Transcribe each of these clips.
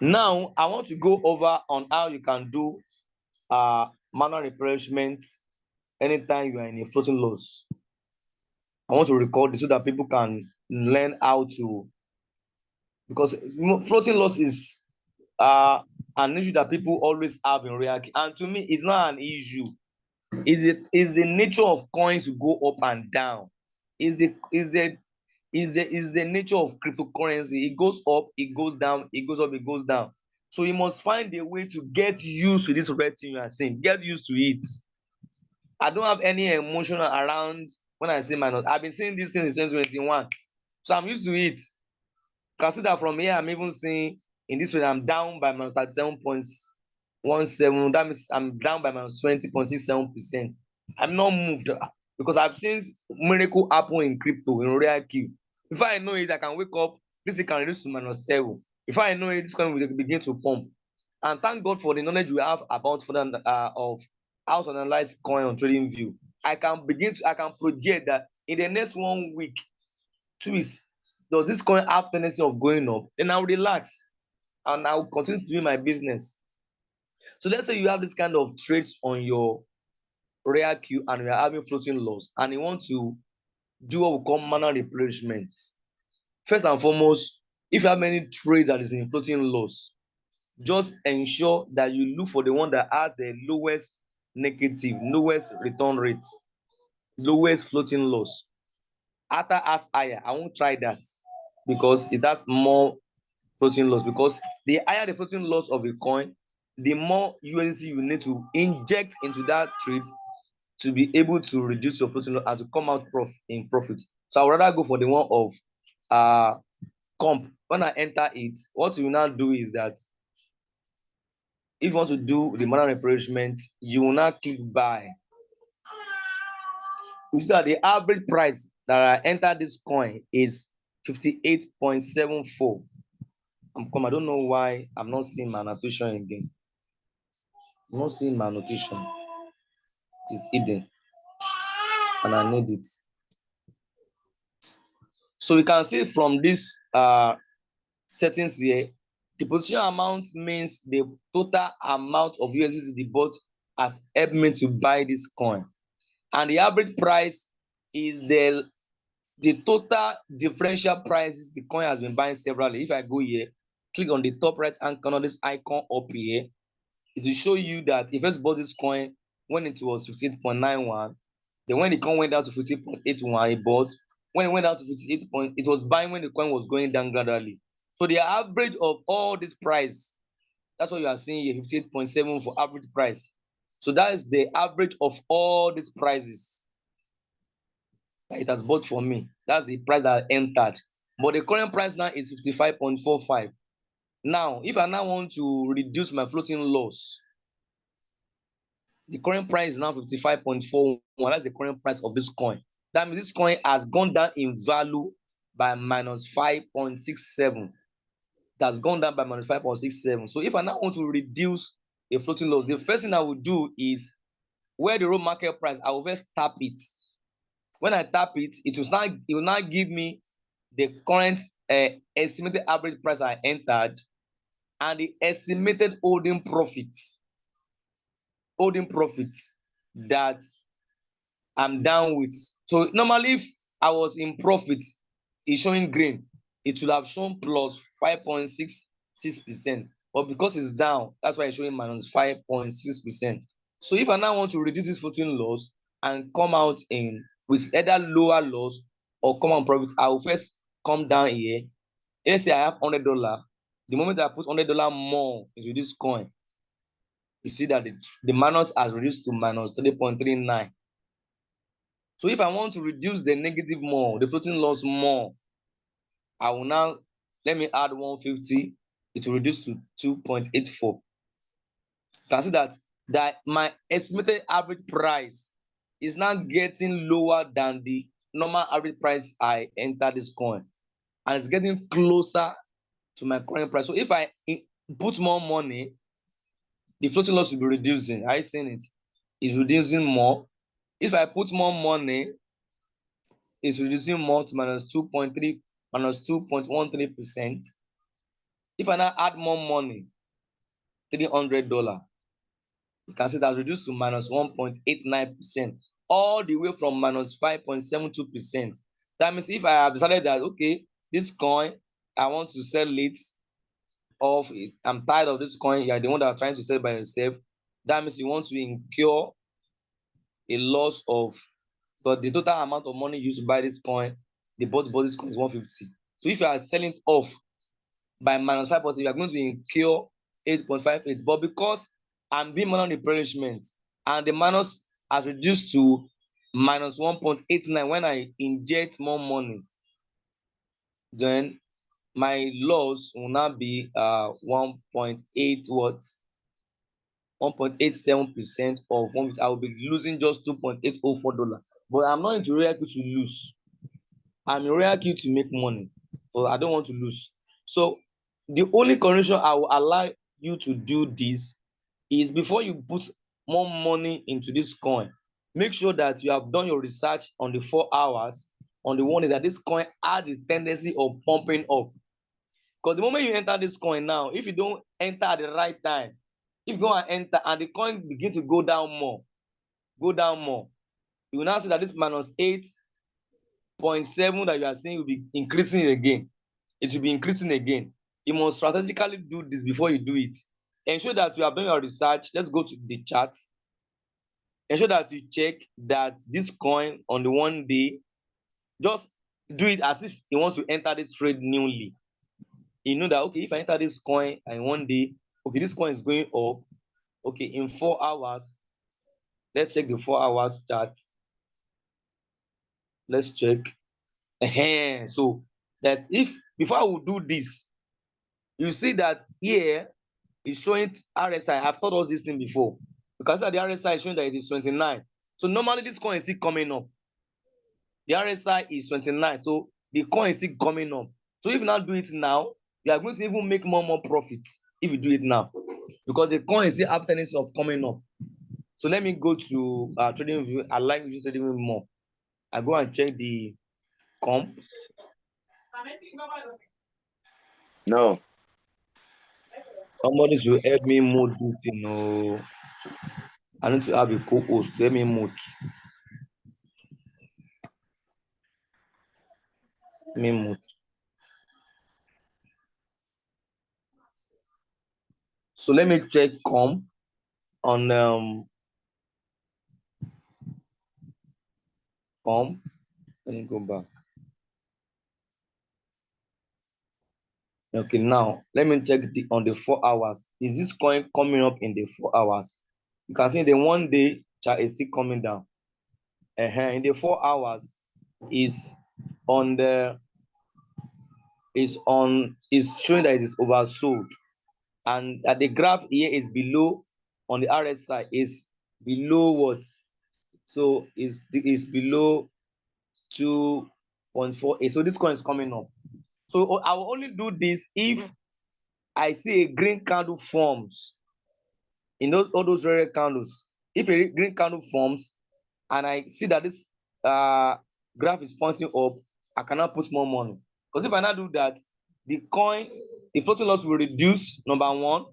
Now, I want to go over on how you can do manual replenishment anytime you are in a floating loss. I want to record this so that people can learn how to, because floating loss is an issue that people always have in RoyalQ, and to me, it's not an issue. Is the nature of coins to go up and down. Is the nature of cryptocurrency. It goes up, it goes down, it goes up, it goes down. So you must find a way to get used to this red thing you are seeing. Get used to it. I don't have any emotion around when I say minus. I've been saying these things in 2021, so I'm used to it. Consider from here, I'm even seeing in this way I'm down by minus 37.17. That means I'm down by minus 20.67%. I'm not moved because I've seen miracle happen in crypto, in RoyalQ. Before I know it, I can wake up, this thing can reduce to minus 7. Before I know it, this coin will begin to pump. And thank God for the knowledge we have about of how to analyze coin on TradingView. I can project that in the next 1 week, 2 weeks, does this coin have tendency of going up? Then I'll relax and I'll continue to do my business. So let's say you have this kind of trades on your RoyalQ and you are having floating loss and you want to do what we call manual replenishment. First and foremost, if you have many trades that is in floating loss, just ensure that you look for the one that has the lowest negative, lowest return rate, lowest floating loss. After as higher, I won't try that because it has more floating loss. Because the higher the floating loss of a coin, the more USDC you need to inject into that trade to be able to reduce your floating loss and to come out in profit. So I would rather go for the one of comp. When I enter it, what you will now do is that if you want to do the manual replenishment, you will now click buy. You see that the average price that I entered this coin is 58.74. I don't know why I'm not seeing my annotation again. I'm not seeing my annotation. It is hidden and I need it. So we can see from this settings here, the position amount means the total amount of USDT bought has helped me to buy this coin. And the average price is the total differential prices the coin has been buying severally. If I go here, click on the top right hand corner, this icon up here, it will show you that if first bought this coin when it was 58.91, then when the coin went down to 58.81, it bought. When it went down to 58 point, it was buying when the coin was going down gradually. So the average of all this price, that's what you are seeing here, 58.7 for average price. So that is the average of all these prices that it has bought for me. That's the price that I entered. But the current price now is 55.45. Now, if I now want to reduce my floating loss, the current price is now 55.41. That's the current price of this coin. That means this coin has gone down in value by minus 5.67. That's gone down by minus 5.67. So if I now want to reduce a floating loss, the first thing I will do is where the raw market price, I will first tap it. When I tap it, it will now give me the current estimated average price I entered and the estimated holding profits that I'm down with. So normally if I was in profit, it's showing green, it will have shown plus 5.66%. But because it's down, that's why it's showing minus 5.6%. So if I now want to reduce this floating loss and come out in with either lower loss or come on profit, I will first come down here. Let's say I have $100. The moment I put $100 more into this coin, you see that the minus has reduced to minus 3.39. So if I want to reduce the negative more, the floating loss more, I will now, let me add 150, it will reduce to 2.84. You can see that my estimated average price is now getting lower than the normal average price I entered this coin. And it's getting closer to my current price. So if I put more money, the floating loss will be reducing. Are you seeing it? It's reducing more. If I put more money, it's reducing more to minus 2.13%. If I now add more money, $300, you can see that's reduced to minus 1.89%, all the way from minus 5.72%. That means if I have decided that, okay, this coin, I want to sell it off, I'm tired of this coin, you're the one that are trying to sell by yourself, that means you want to incur a loss of, but the total amount of money used to buy this coin, the bought this coin is 150. So if you are selling it off by minus 5%, you are going to incur 8.58. But because I'm doing manual replenishment and the minus has reduced to minus 1.89 when I inject more money, then my loss will now be 1.8 what 1.87% of one, I will be losing just $2.804. But I'm not into RoyalQ to lose. I'm in RoyalQ to make money. So I don't want to lose. So the only condition I will allow you to do this is before you put more money into this coin, make sure that you have done your research on the 4 hours, on the one that this coin has the tendency of pumping up. Because the moment you enter this coin now, if you don't enter at the right time, if you go and enter and the coin begin to go down more, you will now see that this minus 8.7 that you are seeing will be increasing again. It will be increasing again. You must strategically do this before you do it. Ensure that you have done your research. Let's go to the chart. Ensure that you check that this coin on the one day, just do it as if you want to enter this trade newly. You know that, okay, if I enter this coin and one day, okay, this coin is going up, okay, in 4 hours, let's check the 4 hours chart. Let's check. So that's if before I will do this, you see that here is showing RSI. I've taught us this thing before. You can see that the RSI is showing that it is 29. So normally this coin is still coming up. The RSI is 29. So the coin is still coming up. So if you now do it now, you are going to even make more profits if you do it now. Because the coin is still have tendency of coming up. So let me go to trading view. I like trading view more. I go and check the comp. No. Somebody should help me mute this thing. No, I need to have a co-host. Let me mute. Let me mute. So let me check comp on comp. Let me go back. Okay, now let me check on the 4 hours. Is this coin coming up in the 4 hours? You can see the one day chart is still coming down. In the 4 hours is on the is showing that it is oversold, and that the graph here is below on the RSI is below what? So is below 2.48. So this coin is coming up. So I will only do this if I see a green candle forms in all those red candles. If a green candle forms and I see that this graph is pointing up, I cannot put more money. Because if I not do that, the floating loss will reduce, number one,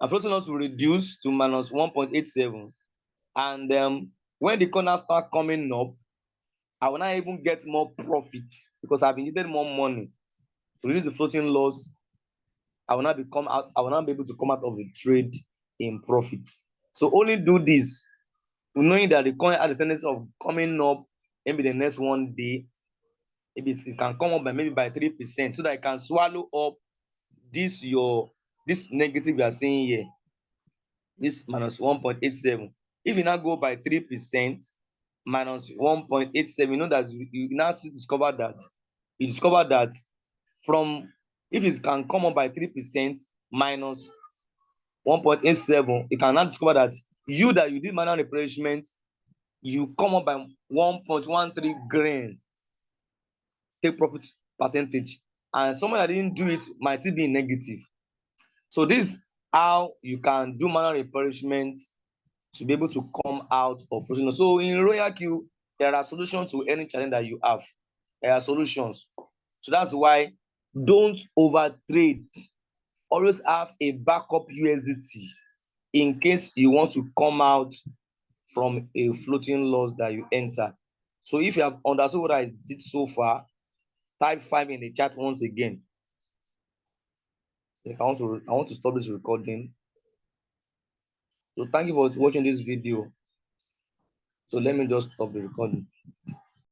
and floating loss will reduce to minus 1.87. And when the corners start coming up, I will not even get more profits because I've injected more money to reduce the floating loss. I will not be able to come out of the trade in profit. So only do this, knowing that the coin has the tendency of coming up maybe the next one day. Maybe it can come up by 3%, so that it can swallow up this negative you are seeing here, this minus 1.87. If you now go by 3% minus 1.87, you know that you now discover that from, if it can come up by 3% minus 1.87, you can now discover that you did manual replenishment, you come up by 1.13 grain take profit percentage, and someone that didn't do it might still be negative. So this is how you can do manual replenishment to be able to come out of floating loss. So in RoyalQ, there are solutions to any challenge that you have. There are solutions. So that's why Don't over trade. Always have a backup USDT in case you want to come out from a floating loss that you enter. So if you have understood what I did so far, type 5 in the chat once again. I want to stop this recording. So thank you for watching this video. So let me just stop the recording.